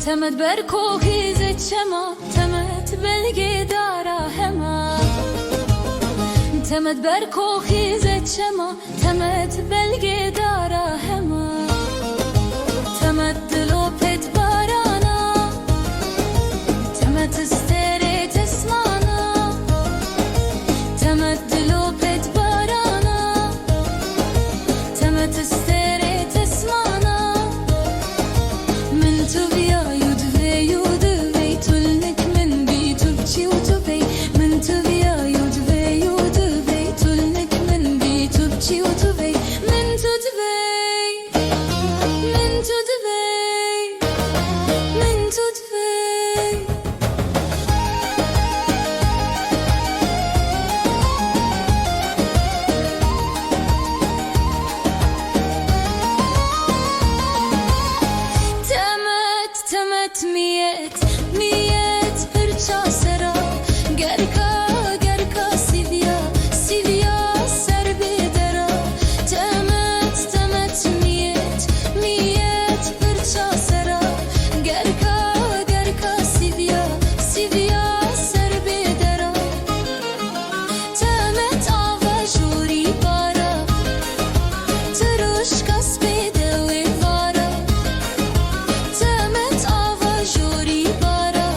تمت بركوهی زچما تمت بلگی دارا هما تمت برکوهی زچما تمت بلگی دارا هما تمت دلو پت بارانا تمت استری تسمانا تمت دلو پت بارانا تمت استری تسمانا من تو بیا ميت برچا سرا گرکا سیویا سر بدرا تمت ميت برچا سرا گرکا سیویا سر بدرا تمت آوا جوری بارا تروش کس بدوی وارا تمت آوا جوری بارا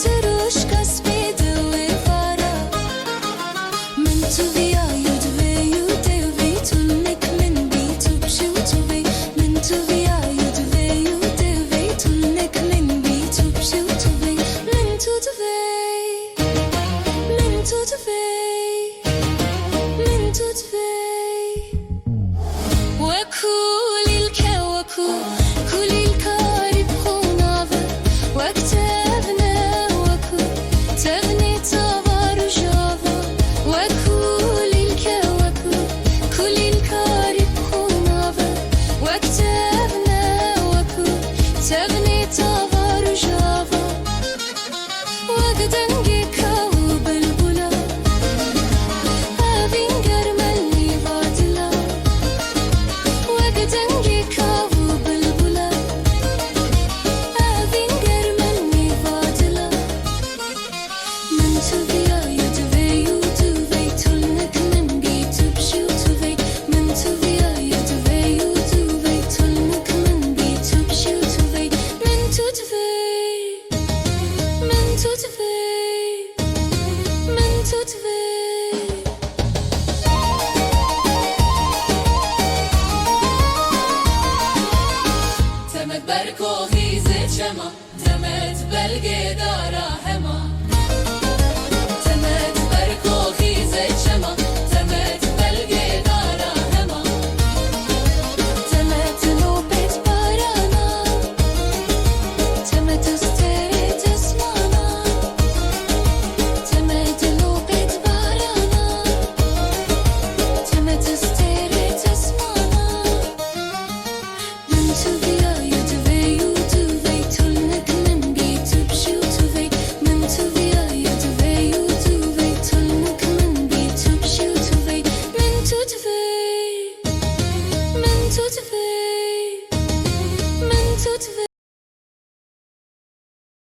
تروش کس بدوی وارا من تو بیا یودوی تونک من بی تو بشو توی من تو بیا یودوی تونک من بی تو بشو توی من تو دوی من تو دوی وكل الكواكو كل الكارب خونابه وكتبنا وكو تغني تبار جافا وكل الكواكو كل الكارب خونابه وكتبنا وكو تغني تبار جافا وقدنجي كاو بلبلا أبين قرملي باطلا وقدنجي كاو بلبلا أبين قرملي باطلا من تبيا يدوي تلنك من بيتو بشو توي من تبيا يدوي تلنك من بيتو بشو توي من تدوي من تدوي من تدوي تمت بركوهی زچما تمت بلگی دارا هما تمت